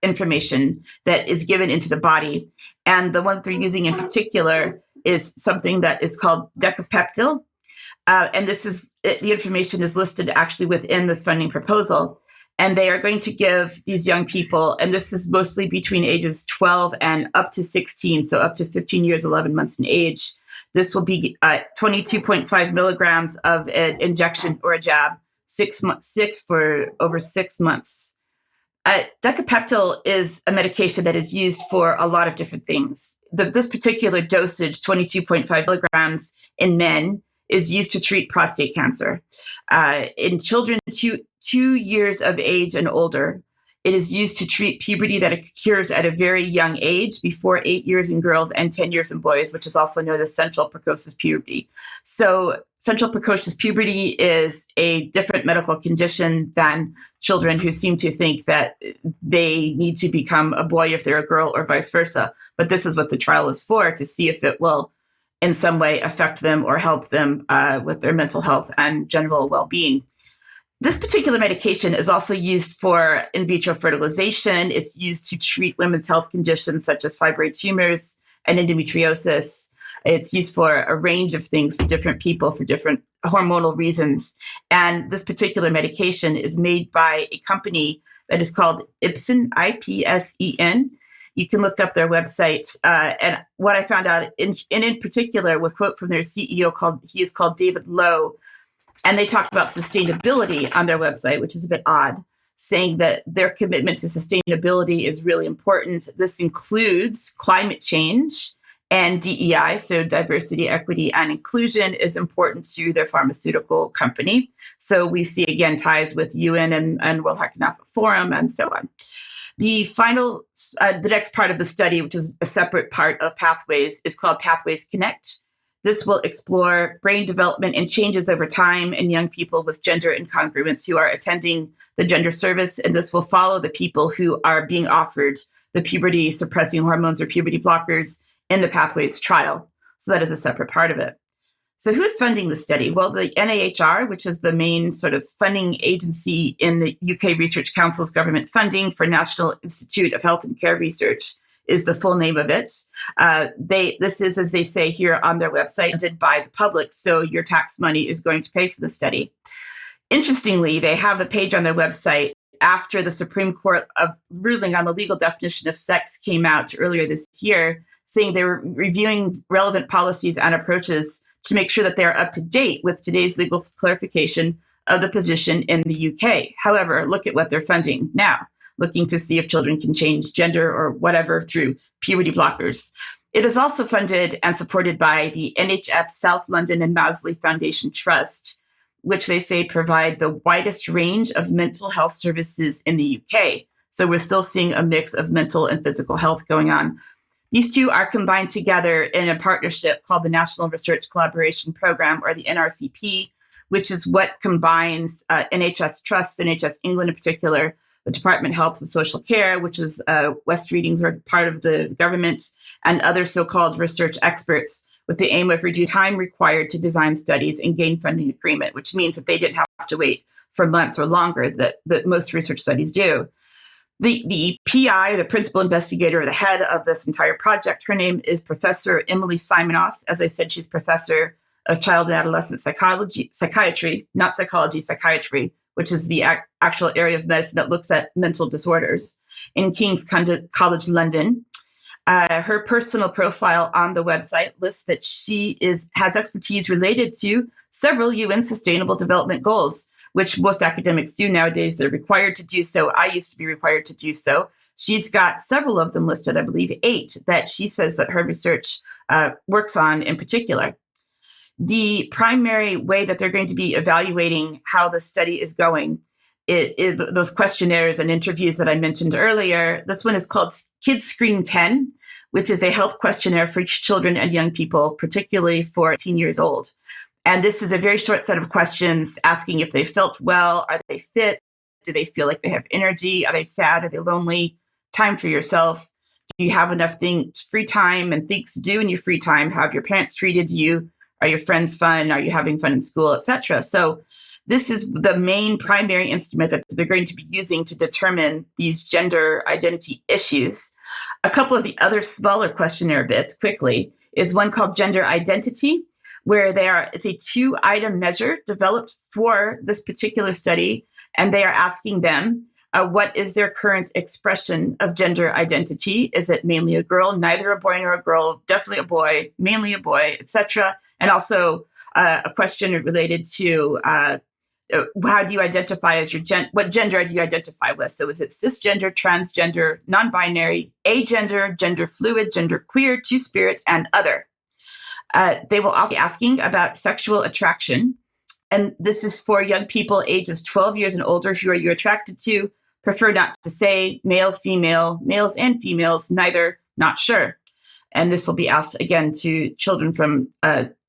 information that is given into the body. And the one they're using in particular is something that is called decapeptyl. And the information is listed actually within this funding proposal. And they are going to give these young people, and this is mostly between ages 12 and up to 16, so up to 15 years, 11 months in age. This will be 22.5 milligrams of an injection or a jab, 6 for over 6 months. Decapeptyl is a medication that is used for a lot of different things. This particular dosage, 22.5 milligrams in men, is used to treat prostate cancer. In children 2 years of age and older, it is used to treat puberty that occurs at a very young age, before 8 years in girls and 10 years in boys, which is also known as central precocious puberty. So central precocious puberty is a different medical condition than children who seem to think that they need to become a boy if they're a girl or vice versa. But this is what the trial is for, to see if it will in some way affect them or help them with their mental health and general well-being. This particular medication is also used for in vitro fertilization. It's used to treat women's health conditions such as fibroid tumors and endometriosis. It's used for a range of things for different people for different hormonal reasons. And this particular medication is made by a company that is called Ipsen, IPSEN. You can look up their website. And what I found out in particular, with a quote from their CEO he is called David Lowe, and they talk about sustainability on their website, which is a bit odd, saying that their commitment to sustainability is really important. This includes climate change and DEI, so diversity, equity, and inclusion is important to their pharmaceutical company. So we see, again, ties with UN and World Economic Forum and so on. The next part of the study, which is a separate part of Pathways, is called Pathways Connect. This will explore brain development and changes over time in young people with gender incongruence who are attending the gender service. And this will follow the people who are being offered the puberty suppressing hormones or puberty blockers in the Pathways trial. So that is a separate part of it. So who is funding the study? Well, the NIHR, which is the main sort of funding agency in the UK Research Council's government funding for National Institute of Health and Care Research, is the full name of it. This is, as they say here on their website, funded by the public, so your tax money is going to pay for the study. Interestingly, they have a page on their website after the Supreme Court ruling on the legal definition of sex came out earlier this year, saying they were reviewing relevant policies and approaches to make sure that they are up to date with today's legal clarification of the position in the UK. However, look at what they're funding now, looking to see if children can change gender or whatever through puberty blockers. It is also funded and supported by the NHS South London and Mousley Foundation Trust, which they say provide the widest range of mental health services in the UK. So we're still seeing a mix of mental and physical health going on. These two are combined together in a partnership called the National Research Collaboration Program, or the NRCP, which is what combines NHS Trust, NHS England in particular, the Department of Health and Social Care, which is West Readings are part of the government, and other so-called research experts, with the aim of reducing time required to design studies and gain funding agreement, which means that they didn't have to wait for months or longer that most research studies do. The PI, the principal investigator, the head of this entire project, her name is Professor Emily Simonoff. As I said, she's professor of child and adolescent psychiatry, not psychology, psychiatry, which is the actual area of medicine that looks at mental disorders in King's College London. Her personal profile on the website lists that she has expertise related to several UN Sustainable Development Goals, which most academics do nowadays. They're required to do so. I used to be required to do so. She's got several of them listed, I believe 8, that she says that her research works on in particular. The primary way that they're going to be evaluating how the study is going is those questionnaires and interviews that I mentioned earlier. This one is called Kids Screen 10, which is a health questionnaire for children and young people, particularly for 18 years old. And this is a very short set of questions asking if they felt well, are they fit, do they feel like they have energy, are they sad, are they lonely, time for yourself, do you have enough free time and things to do in your free time, how have your parents treated you, are your friends fun, are you having fun in school, etc. So this is the main primary instrument that they're going to be using to determine these gender identity issues. A couple of the other smaller questionnaire bits quickly is one called Gender Identity, where it's a 2-item measure developed for this particular study, and they are asking them what is their current expression of gender identity. Is it mainly a girl, neither a boy nor a girl, definitely a boy, mainly a boy, etc. And also a question related to how do you identify as what gender do you identify with? So is it cisgender, transgender, non-binary, agender, gender fluid, gender queer, two-spirit, and other? They will also be asking about sexual attraction. And this is for young people ages 12 years and older. Who are you attracted to? Prefer not to say, male, female, males and females, neither, not sure. And this will be asked again to children from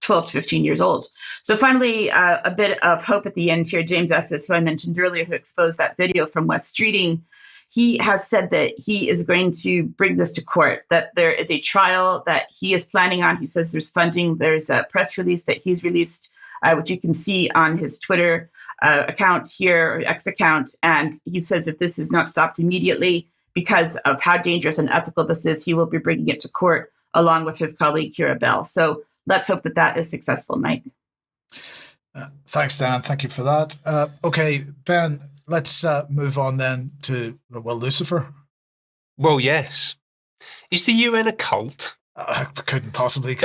12 to 15 years old. So finally, a bit of hope at the end here. James Esses, who I mentioned earlier, who exposed that video from West Streeting, he has said that he is going to bring this to court, that there is a trial that he is planning on. He says there's funding. There's a press release that he's released, which you can see on his Twitter account here, or X account. And he says if this is not stopped immediately because of how dangerous and ethical this is, he will be bringing it to court along with his colleague, Kira Bell. So let's hope that that is successful, Mike. Thanks, Dan. Thank you for that. Okay, Ben, let's move on then to, well, Lucifer. Well, yes. Is the UN a cult? I couldn't possibly.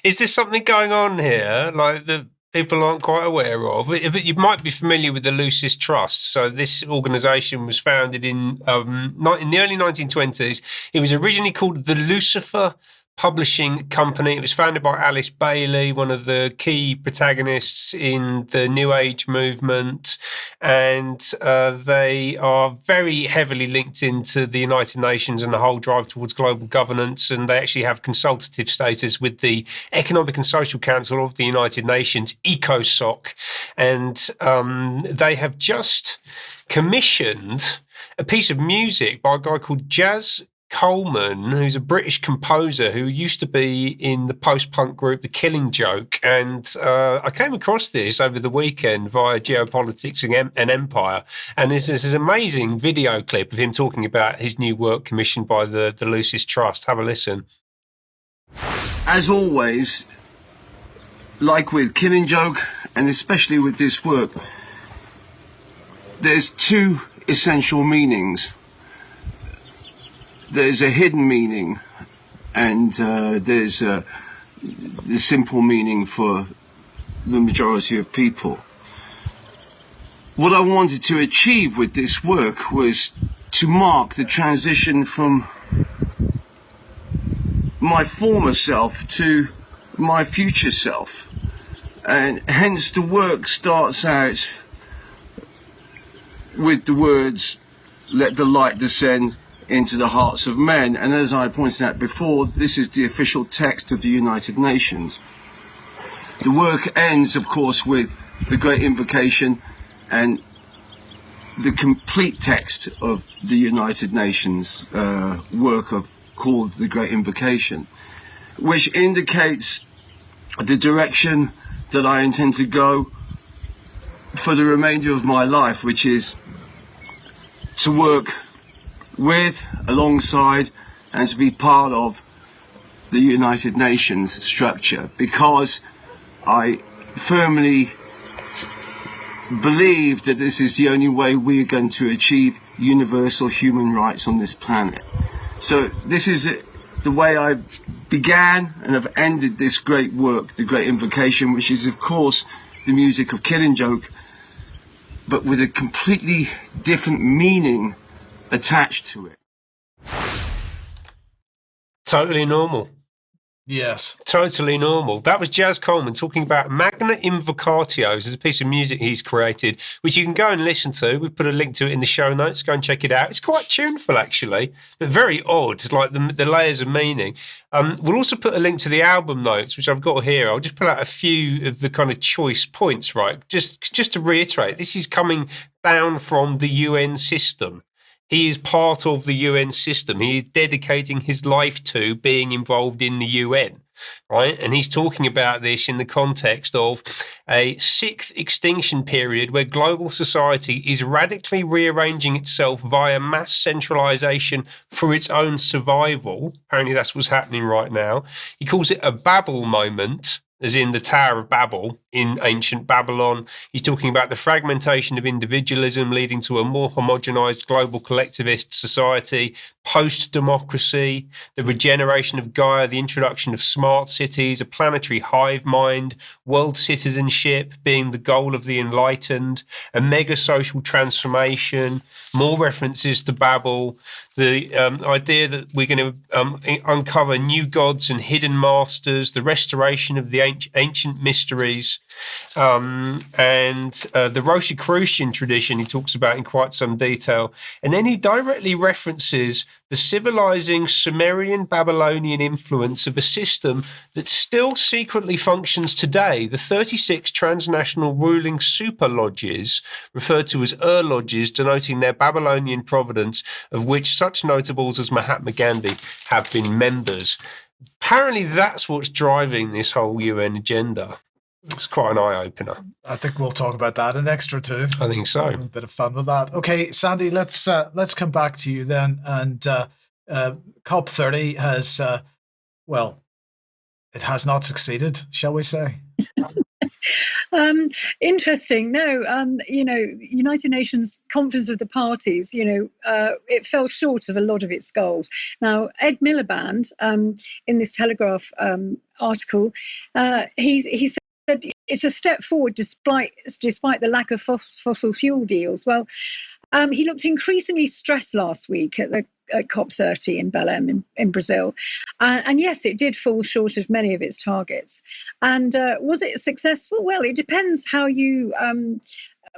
Is there something going on here, like that people aren't quite aware of? But you might be familiar with the Lucis Trust. So this organisation was founded in the early 1920s. It was originally called the Lucifer Publishing Company. It was founded by Alice Bailey, one of the key protagonists in the New Age movement, and they are very heavily linked into the United Nations and the whole drive towards global governance, and they actually have consultative status with the Economic and Social Council of the United Nations, ECOSOC, and they have just commissioned a piece of music by a guy called Jazz Coleman, who's a British composer who used to be in the post-punk group The Killing Joke, and I came across this over the weekend via Geopolitics and Empire, and there's this amazing video clip of him talking about his new work commissioned by the Lucis Trust. Have a listen. As always, like with Killing Joke, and especially with this work, there's two essential meanings. There's a hidden meaning, and there's the simple meaning for the majority of people. What I wanted to achieve with this work was to mark the transition from my former self to my future self, and hence the work starts out with the words, "Let the light descend into the hearts of men," and as I pointed out before, this is the official text of the United Nations. The work ends, of course, with the Great Invocation and the complete text of the United Nations work called the Great Invocation, which indicates the direction that I intend to go for the remainder of my life, which is to work with, alongside, and to be part of the United Nations structure, because I firmly believe that this is the only way we are going to achieve universal human rights on this planet. So this is the way I began and have ended this great work, the Great Invocation, which is of course the music of Killing Joke, but with a completely different meaning attached to it. Totally normal. Yes. Totally normal. That was Jazz Coleman talking about Magna Invocatios as a piece of music he's created, which you can go and listen to. We've put a link to it in the show notes. Go and check it out. It's quite tuneful, actually, but very odd, like the layers of meaning. We'll also put a link to the album notes, which I've got here. I'll just pull out a few of the kind of choice points, right? Just to reiterate, this is coming down from the UN system. He is part of the UN system. He is dedicating his life to being involved in the UN, right? And he's talking about this in the context of a sixth extinction period where global society is radically rearranging itself via mass centralization for its own survival. Apparently that's what's happening right now. He calls it a Babel moment, as in the Tower of Babel in ancient Babylon. He's talking about the fragmentation of individualism leading to a more homogenized global collectivist society, post-democracy, the regeneration of Gaia, the introduction of smart cities, a planetary hive mind, world citizenship being the goal of the enlightened, a mega social transformation, more references to Babel, the idea that we're going to uncover new gods and hidden masters, the restoration of the ancient mysteries, and the Rosicrucian tradition he talks about in quite some detail. And then he directly references the civilizing Sumerian Babylonian influence of a system that still secretly functions today, the 36 transnational ruling super lodges, referred to as lodges, denoting their Babylonian providence, of which such notables as Mahatma Gandhi have been members. Apparently that's what's driving this whole UN agenda. It's quite an eye-opener. I think we'll talk about that an extra too. I think so. A bit of fun with that. Okay, Sandi, let's come back to you then. And COP30 has, it has not succeeded, shall we say? Interesting. No, United Nations Conference of the Parties, it fell short of a lot of its goals. Now, Ed Miliband, in this Telegraph article, he said it's a step forward despite the lack of fossil fuel deals. Well, he looked increasingly stressed last week at COP30 in Belém in Brazil. And yes, it did fall short of many of its targets. And was it successful? Well, it depends how you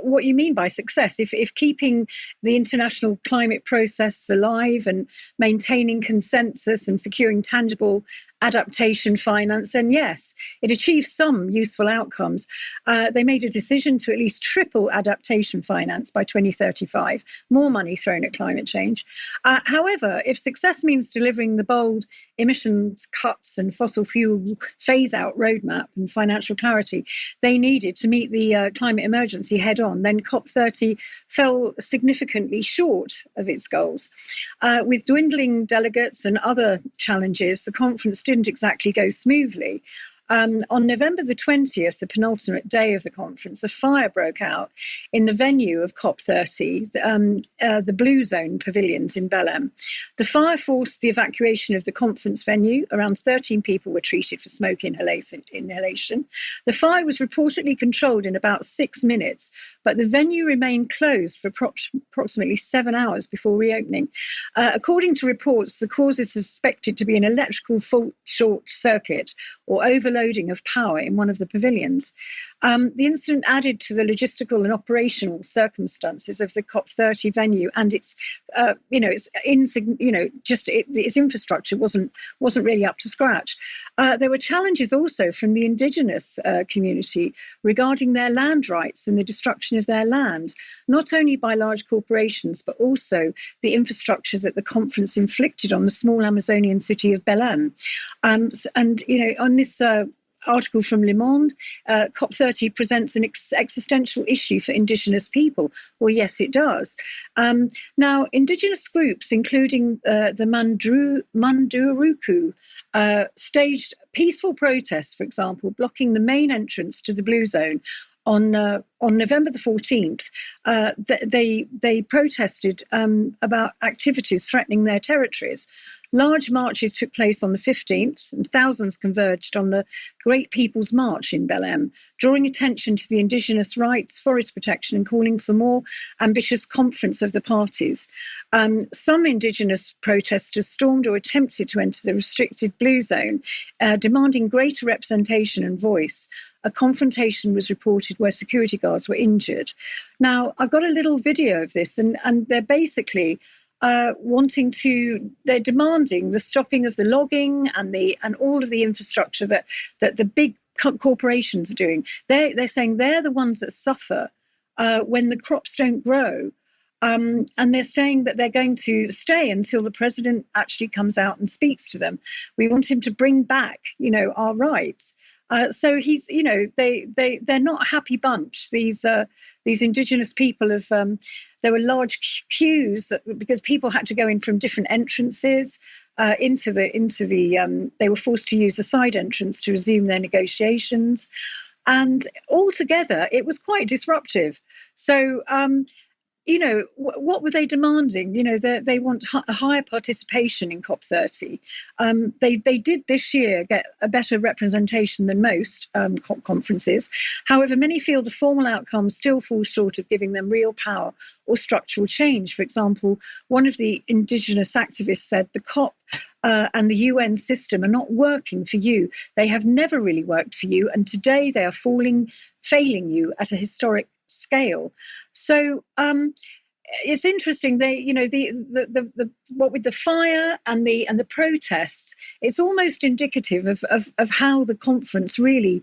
what you mean by success. If keeping the international climate process alive and maintaining consensus and securing tangible adaptation finance, then yes, it achieved some useful outcomes. They made a decision to at least triple adaptation finance by 2035, more money thrown at climate change. However, if success means delivering the bold emissions cuts and fossil fuel phase-out roadmap and financial clarity they needed to meet the climate emergency head-on, then COP30 fell significantly short of its goals. With dwindling delegates and other challenges, the conference didn't exactly go smoothly. On November the 20th, the penultimate day of the conference, a fire broke out in the venue of COP30, the Blue Zone pavilions in Belém. The fire forced the evacuation of the conference venue. Around 13 people were treated for smoke inhalation. The fire was reportedly controlled in about 6 minutes, but the venue remained closed for approximately 7 hours before reopening. According to reports, the cause is suspected to be an electrical fault short circuit or overloading of power in one of the pavilions. The incident added to the logistical and operational circumstances of the COP30 venue, and its infrastructure wasn't really up to scratch. There were challenges also from the indigenous community regarding their land rights and the destruction of their land, not only by large corporations but also the infrastructure that the conference inflicted on the small Amazonian city of Belém. On this article from Le Monde, COP30 presents an existential issue for Indigenous people. Well, yes, it does. Now, Indigenous groups, including the Munduruku, staged peaceful protests, for example, blocking the main entrance to the Blue Zone. On November the 14th, they protested about activities threatening their territories. Large marches took place on the 15th, and thousands converged on the Great People's March in Belém, drawing attention to the indigenous rights, forest protection, and calling for more ambitious conference of the parties. Some indigenous protesters stormed or attempted to enter the restricted Blue Zone, demanding greater representation and voice. A confrontation was reported where security guards were injured. Now, I've got a little video of this, and they're basically they're demanding the stopping of the logging and all of the infrastructure that the big corporations are doing. They're saying they're the ones that suffer when the crops don't grow. And they're saying that they're going to stay until the president actually comes out and speaks to them. We want him to bring back, our rights. So he's, they're not a happy bunch. These indigenous people have. There were large queues because people had to go in from different entrances into the. They were forced to use a side entrance to resume their negotiations, and altogether it was quite disruptive. So. What were they demanding? They want a higher participation in COP30. They did this year get a better representation than most COP conferences. However, many feel the formal outcome still falls short of giving them real power or structural change. For example, one of the indigenous activists said the COP and the UN system are not working for you. They have never really worked for you, and today they are failing you at a historic scale. So it's interesting. They, the what with the fire and the protests, it's almost indicative of how the conference really.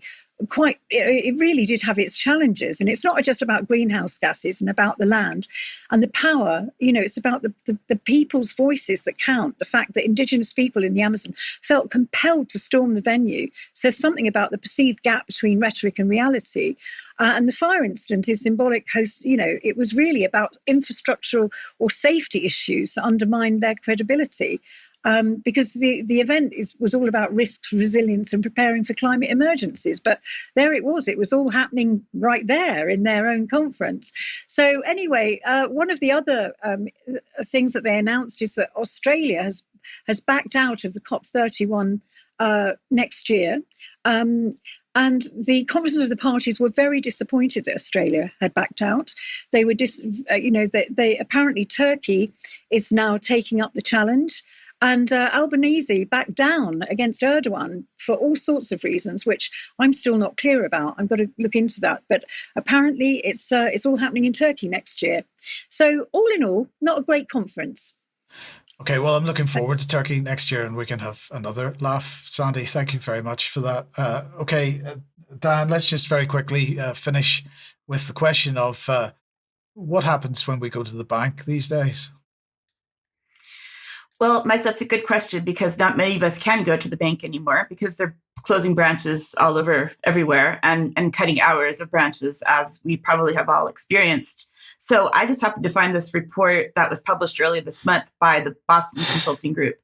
It really did have its challenges, and it's not just about greenhouse gases and about the land and the power. It's about the people's voices that count. The fact that indigenous people in the Amazon felt compelled to storm the venue says something about the perceived gap between rhetoric and reality. And the fire incident is symbolic. It was really about infrastructural or safety issues that undermined their credibility. because the event was all about risk, resilience, and preparing for climate emergencies. But there it was all happening right there in their own conference. So anyway, one of the other things that they announced is that Australia has backed out of the COP31 next year. And the conferences of the parties were very disappointed that Australia had backed out. They were, they apparently Turkey is now taking up the challenge, and Albanese backed down against Erdogan for all sorts of reasons, which I'm still not clear about. I've got to look into that. But apparently, it's all happening in Turkey next year. So all in all, not a great conference. Okay, well, I'm looking forward to Turkey next year, and we can have another laugh. Sandi, thank you very much for that. Dan, let's just very quickly finish with the question of what happens when we go to the bank these days? Well, Mike, that's a good question, because not many of us can go to the bank anymore because they're closing branches all over everywhere and cutting hours of branches, as we probably have all experienced. So I just happened to find this report that was published earlier this month by the Boston Consulting Group.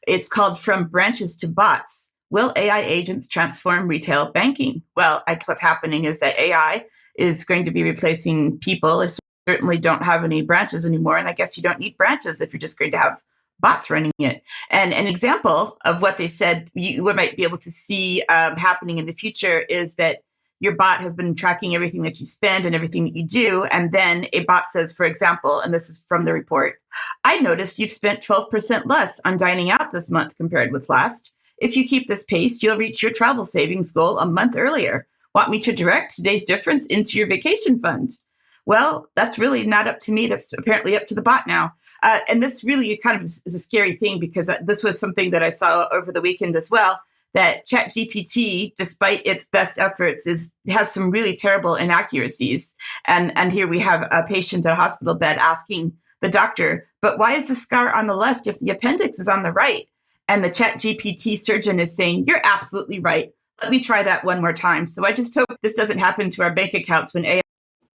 It's called From Branches to Bots: Will AI Agents Transform Retail Banking? Well, what's happening is that AI is going to be replacing people. I certainly don't have any branches anymore, and I guess you don't need branches if you're just going to have bots running it. And an example of what they said you might be able to see happening in the future is that your bot has been tracking everything that you spend and everything that you do. And then a bot says, for example, and this is from the report, I noticed you've spent 12% less on dining out this month compared with last. If you keep this pace, you'll reach your travel savings goal a month earlier. Want me to direct today's difference into your vacation fund? Well, that's really not up to me. That's apparently up to the bot now. And this really kind of is a scary thing, because this was something that I saw over the weekend as well, that ChatGPT, despite its best efforts, has some really terrible inaccuracies. And here we have a patient at a hospital bed asking the doctor, but why is the scar on the left if the appendix is on the right? And the ChatGPT surgeon is saying, you're absolutely right. Let me try that one more time. So I just hope this doesn't happen to our bank accounts when AI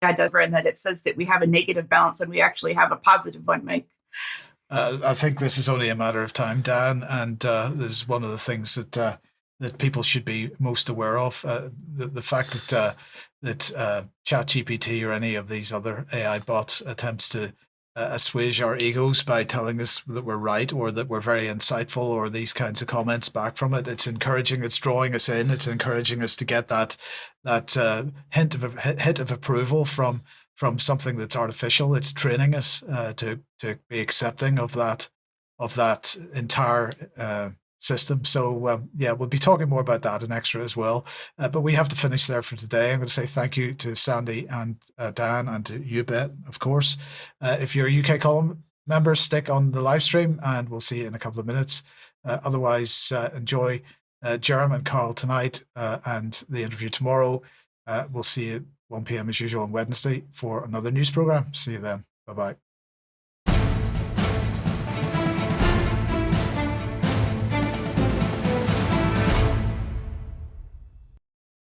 does, and that it says that we have a negative balance when we actually have a positive one, Mike. I think this is only a matter of time, Dan, and this is one of the things that people should be most aware of. The fact that ChatGPT or any of these other AI bots attempts to assuage our egos by telling us that we're right or that we're very insightful, or these kinds of comments back from it. It's encouraging. It's drawing us in. It's encouraging us to get that hint of approval from something that's artificial. It's training us to be accepting of that entire system. So we'll be talking more about that in Extra as well. But we have to finish there for today. I'm going to say thank you to Sandi and Dan, and to you, Ben, of course. If you're a UK column member, stick on the live stream, and we'll see you in a couple of minutes. Otherwise, enjoy Jerem and Carl tonight and the interview tomorrow. We'll see you at 1 p.m. as usual on Wednesday for another news program. See you then. Bye-bye.